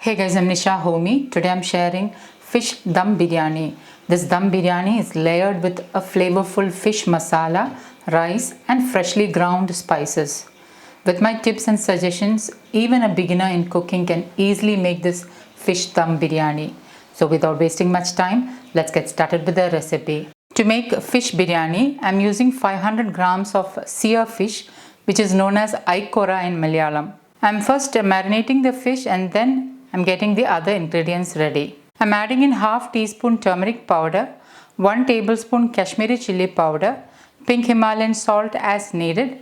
Hey guys, I'm Nisa Homey. Today I'm sharing fish dum biryani. This dum biryani is layered with a flavorful fish masala, rice and freshly ground spices. With my tips and suggestions, even a beginner in cooking can easily make this fish dum biryani. So without wasting much time, let's get started with the recipe. To make fish biryani, I'm using 500 grams of sear fish, which is known as aikora in Malayalam. I'm first marinating the fish and then I'm getting the other ingredients ready. I'm adding in half teaspoon turmeric powder, 1 tablespoon Kashmiri chili powder, pink Himalayan salt as needed,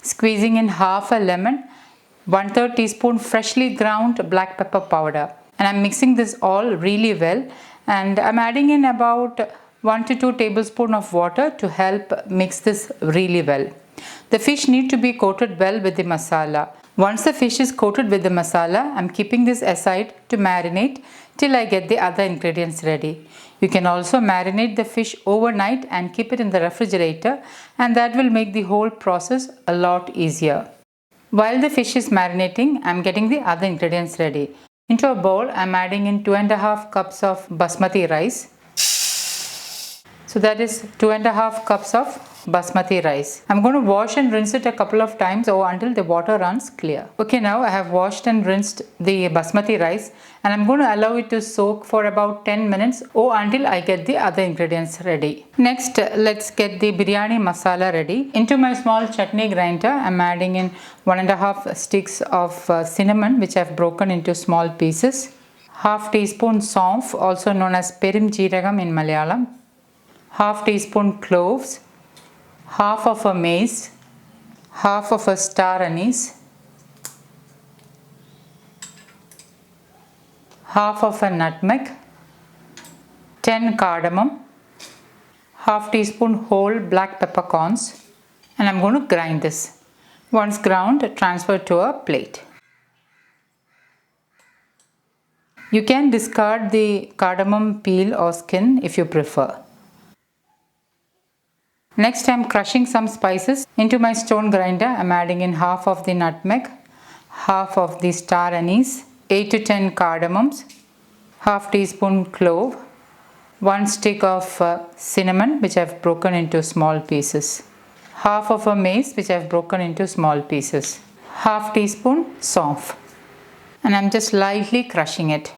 squeezing in half a lemon, 1/3 teaspoon freshly ground black pepper powder. And I'm mixing this all really well, and I'm adding in about 1 to 2 tablespoons of water to help mix this really well. The fish need to be coated well with the masala. Once the fish is coated with the masala, I'm keeping this aside to marinate till I get the other ingredients ready. You can also marinate the fish overnight and keep it in the refrigerator, and that will make the whole process a lot easier. While the fish is marinating, I'm getting the other ingredients ready. Into a bowl, I'm adding in 2.5 cups of basmati rice. So that is 2.5 cups of basmati rice. I'm going to wash and rinse it a couple of times or until the water runs clear. Okay, now I have washed and rinsed the basmati rice and I'm going to allow it to soak for about 10 minutes or until I get the other ingredients ready. Next, let's get the biryani masala ready. Into my small chutney grinder, I'm adding in 1.5 sticks of cinnamon, which I've broken into small pieces. Half teaspoon saunf, also known as perim jeeragam in Malayalam. Half teaspoon cloves, half of a mace, half of a star anise, half of a nutmeg, 10 cardamom, half teaspoon whole black peppercorns, and I'm going to grind this. Once ground, transfer to a plate. You can discard the cardamom peel or skin if you prefer. Next, I'm crushing some spices. Into my stone grinder, I'm adding in half of the nutmeg, half of the star anise, 8 to 10 cardamoms, half teaspoon clove, 1 stick of cinnamon, which I've broken into small pieces, half of a mace, which I've broken into small pieces, half teaspoon saunf, and I'm just lightly crushing it.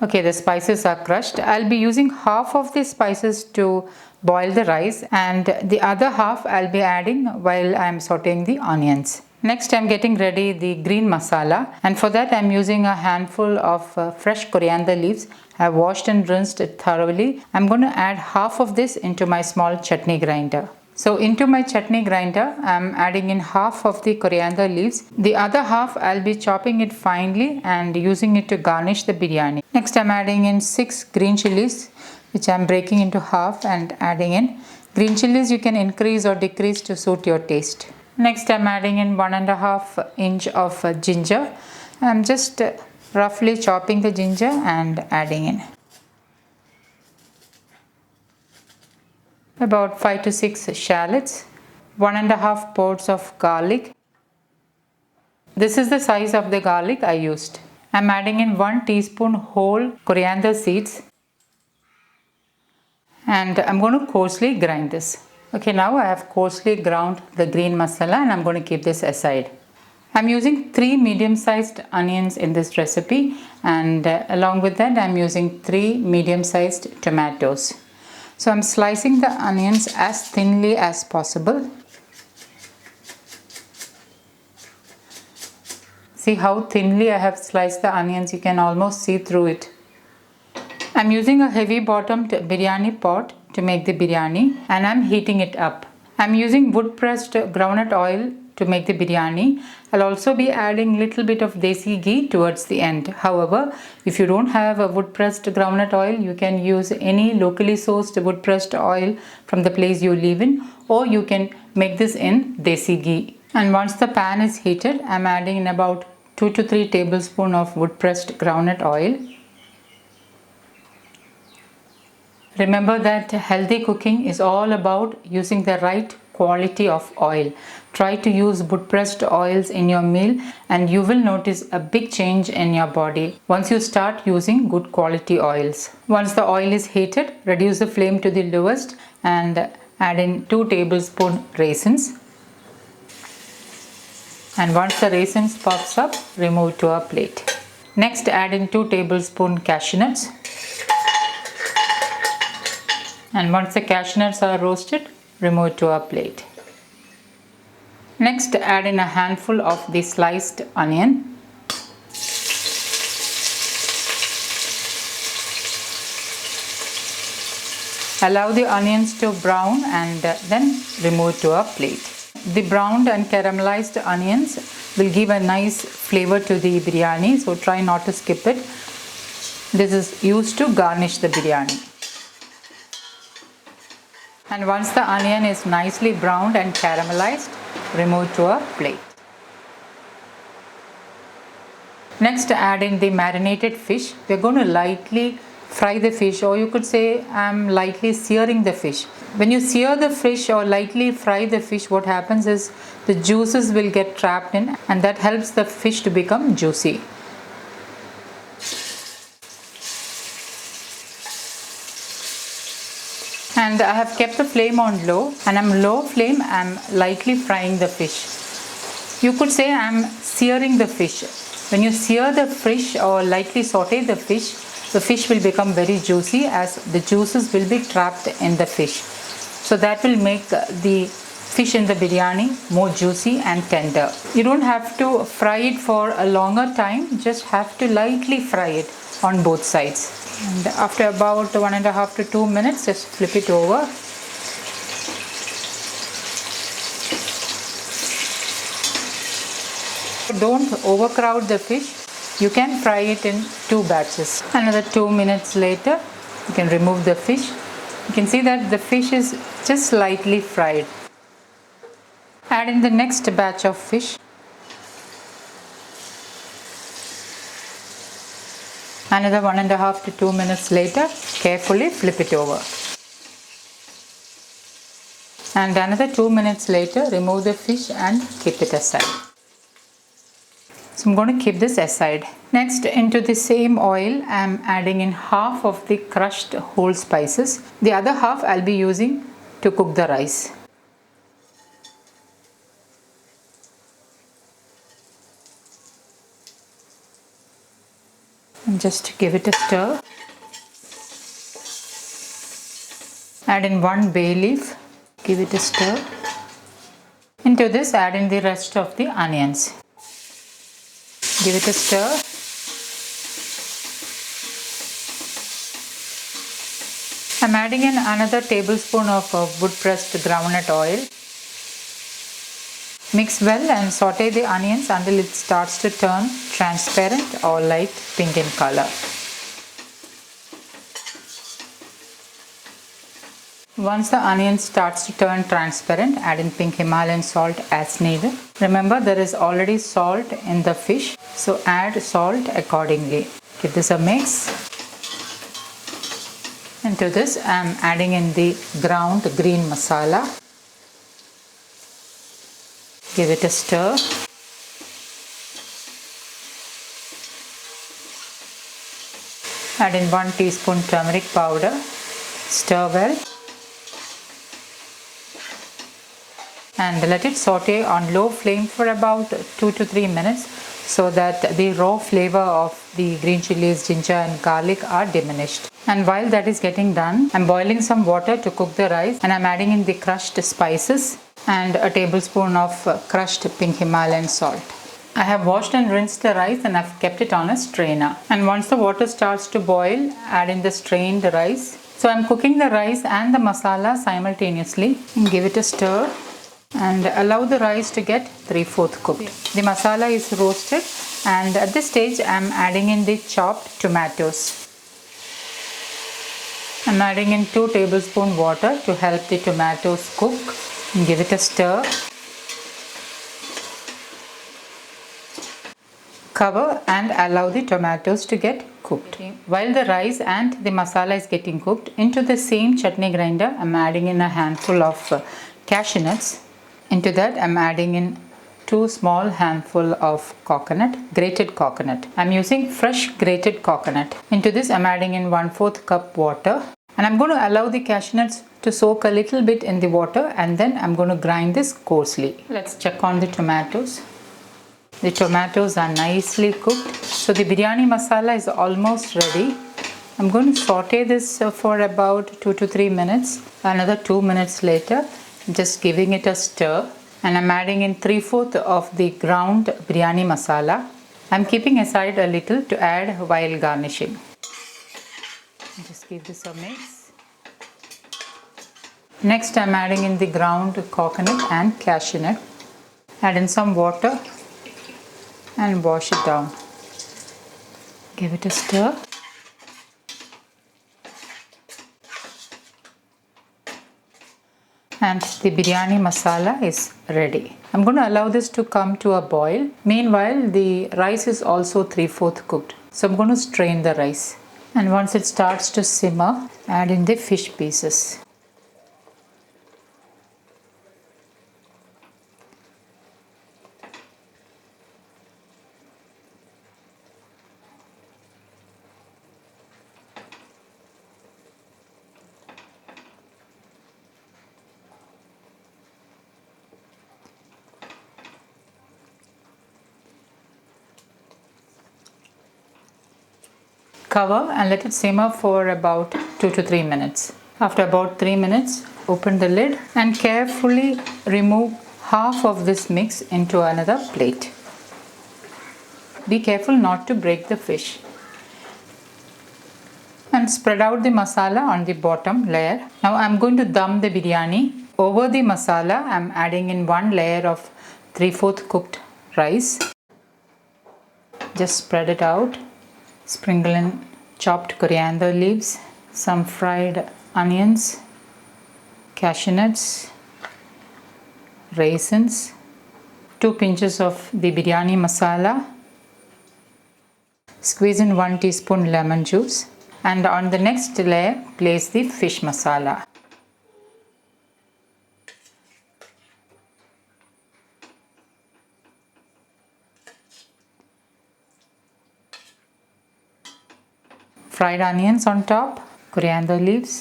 Okay, the spices are crushed. I'll be using half of the spices to boil the rice and the other half I'll be adding while I'm sauteing the onions. Next, I'm getting ready the green masala, and for that I'm using a handful of fresh coriander leaves. I've washed and rinsed it thoroughly. I'm going to add half of this into my small chutney grinder. So into my chutney grinder, I'm adding in half of the coriander leaves. The other half, I'll be chopping it finely and using it to garnish the biryani. Next, I'm adding in 6 green chilies, which I'm breaking into half and adding in. Green chilies you can increase or decrease to suit your taste. Next, I'm adding in 1.5 inch of ginger. I'm just roughly chopping the ginger and adding in. About 5 to 6 shallots, 1.5 pods of garlic. This is the size of the garlic I used. I'm adding in 1 teaspoon whole coriander seeds and I'm going to coarsely grind this. Okay, now I have coarsely ground the green masala and I'm going to keep this aside. I'm using 3 medium-sized onions in this recipe, and along with that I'm using 3 medium-sized tomatoes. So I'm slicing the onions as thinly as possible. See how thinly I have sliced the onions, you can almost see through it. I'm using a heavy bottomed biryani pot to make the biryani and I'm heating it up. I'm using wood pressed groundnut oil to make the biryani. I'll also be adding little bit of desi ghee towards the end. However, if you don't have a wood pressed groundnut oil, you can use any locally sourced wood pressed oil from the place you live in, or you can make this in desi ghee. And once the pan is heated, I'm adding in about 2 to 3 tablespoons of wood pressed groundnut oil. Remember that healthy cooking is all about using the right quality of oil. Try to use wood pressed oils in your meal and you will notice a big change in your body once you start using good quality oils. Once the oil is heated, reduce the flame to the lowest and add in 2 tablespoons raisins. And once the raisins pops up, remove to a plate. Next, add in 2 tablespoons cashew nuts. And once the cashew nuts are roasted, remove to a plate. Next, add in a handful of the sliced onion. Allow the onions to brown and then remove to a plate. The browned and caramelized onions will give a nice flavor to the biryani, so try not to skip it. This is used to garnish the biryani. And once the onion is nicely browned and caramelized, remove to a plate. Next, add in the marinated fish. We are going to lightly fry the fish, or you could say I'm lightly searing the fish. When you sear the fish or lightly fry the fish, what happens is the juices will get trapped in and that helps the fish to become juicy. And I have kept the flame on low, and I'm lightly frying the fish. You could say I'm searing the fish. When you sear the fish or lightly saute the fish will become very juicy as the juices will be trapped in the fish. So that will make the fish in the biryani more juicy and tender. You don't have to fry it for a longer time, just have to lightly fry it on both sides. And after about 1.5 to 2 minutes, just flip it over. Don't overcrowd the fish. You can fry it in 2 batches. Another 2 minutes later, you can remove the fish. You can see that the fish is just slightly fried. Add in the next batch of fish. Another 1.5 to 2 minutes later, carefully flip it over. And another 2 minutes later, remove the fish and keep it aside. So I'm going to keep this aside. Next, into the same oil, I'm adding in half of the crushed whole spices. The other half I'll be using to cook the rice. And just give it a stir. Add in 1 bay leaf. Give it a stir. Into this, add in the rest of the onions. Give it a stir. I'm adding in another tablespoon of wood pressed groundnut oil. Mix well and saute the onions until it starts to turn transparent or light pink in color. Once the onion starts to turn transparent, add in pink Himalayan salt as needed. Remember, there is already salt in the fish, so add salt accordingly. Give this a mix. Into this, I am adding in the ground green masala. Give it a stir. Add in 1 teaspoon turmeric powder. Stir well. And let it saute on low flame for about 2 to 3 minutes so that the raw flavor of the green chilies, ginger and garlic are diminished. And while that is getting done, I'm boiling some water to cook the rice and I'm adding in the crushed spices and a tablespoon of crushed pink Himalayan salt. I have washed and rinsed the rice and I've kept it on a strainer. And once the water starts to boil, add in the strained rice. So I'm cooking the rice and the masala simultaneously. And give it a stir and allow the rice to get 3/4 cooked. The masala is roasted and at this stage I'm adding in the chopped tomatoes. I'm adding in 2 tablespoons water to help the tomatoes cook. And give it a stir. Cover and allow the tomatoes to get cooked. While the rice and the masala is getting cooked, into the same chutney grinder, I'm adding in a handful of cashew nuts. Into that I'm adding in 2 small handful of coconut, grated coconut. I'm using fresh grated coconut. Into this I'm adding in 1/4 cup water, and I'm going to allow the cashew nuts to soak a little bit in the water, and then I'm going to grind this coarsely. Let's check on the tomatoes. The tomatoes are nicely cooked. So the biryani masala is almost ready. I'm going to saute this for about 2 to 3 minutes. Another 2 minutes later, just giving it a stir, and I'm adding in 3/4 of the ground biryani masala. I'm keeping aside a little to add while garnishing. Just give this a mix. Next I'm adding in the ground coconut and cashew nut. Add in some water and wash it down. Give it a stir. And the biryani masala is ready. I'm going to allow this to come to a boil. Meanwhile, the rice is also 3/4 cooked. So I'm going to strain the rice. And once it starts to simmer, add in the fish pieces. Cover and let it simmer for about 2 to 3 minutes. After about 3 minutes, open the lid and carefully remove half of this mix into another plate. Be careful not to break the fish. And spread out the masala on the bottom layer. Now I'm going to dum the biryani. Over the masala, I'm adding in 1 layer of 3/4 cooked rice. Just spread it out. Sprinkle in chopped coriander leaves, some fried onions, cashew nuts, raisins, 2 pinches of the biryani masala. Squeeze in 1 teaspoon lemon juice, and on the next layer place the fish masala. Fried onions on top, coriander leaves,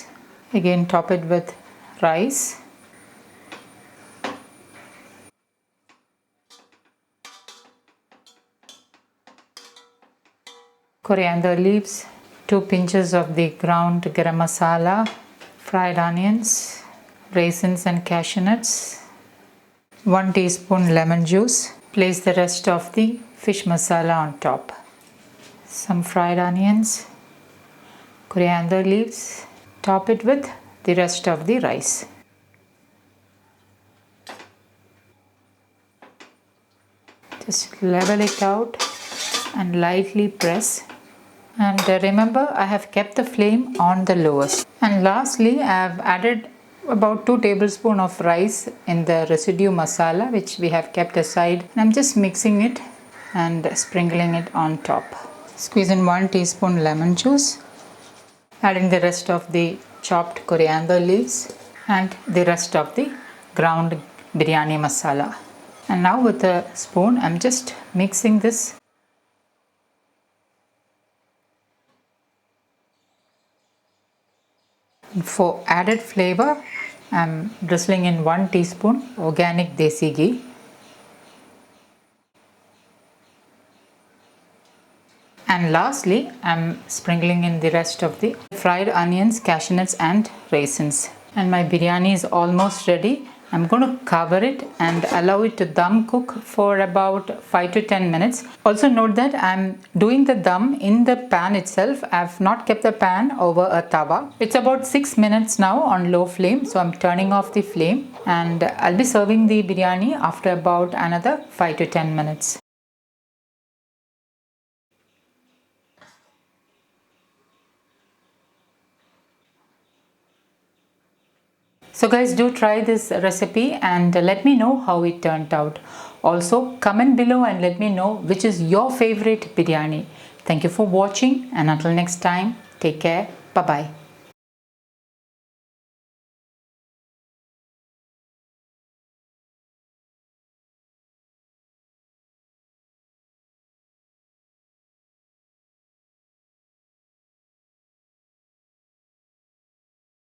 again top it with rice. Coriander leaves, 2 pinches of the ground garam masala, fried onions, raisins and cashew nuts, 1 teaspoon lemon juice. Place the rest of the fish masala on top. Some fried onions, coriander leaves, top it with the rest of the rice. Just level it out and lightly press. And remember, I have kept the flame on the lowest. And lastly, I have added about 2 tablespoons of rice in the residue masala which we have kept aside. And I'm just mixing it and sprinkling it on top. Squeeze in 1 teaspoon lemon juice. Adding the rest of the chopped coriander leaves and the rest of the ground biryani masala. And now with a spoon, I'm just mixing this. For added flavor, I'm drizzling in 1 teaspoon organic desi ghee. And lastly, I'm sprinkling in the rest of the fried onions, cashew nuts and raisins. And my biryani is almost ready. I'm going to cover it and allow it to dum cook for about 5 to 10 minutes. Also note that I'm doing the dum in the pan itself. I've not kept the pan over a tawa. It's about 6 minutes now on low flame. So I'm turning off the flame and I'll be serving the biryani after about another 5 to 10 minutes. So guys, do try this recipe and let me know how it turned out. Also, comment below and let me know which is your favorite biryani. Thank you for watching, and until next time, take care. Bye bye.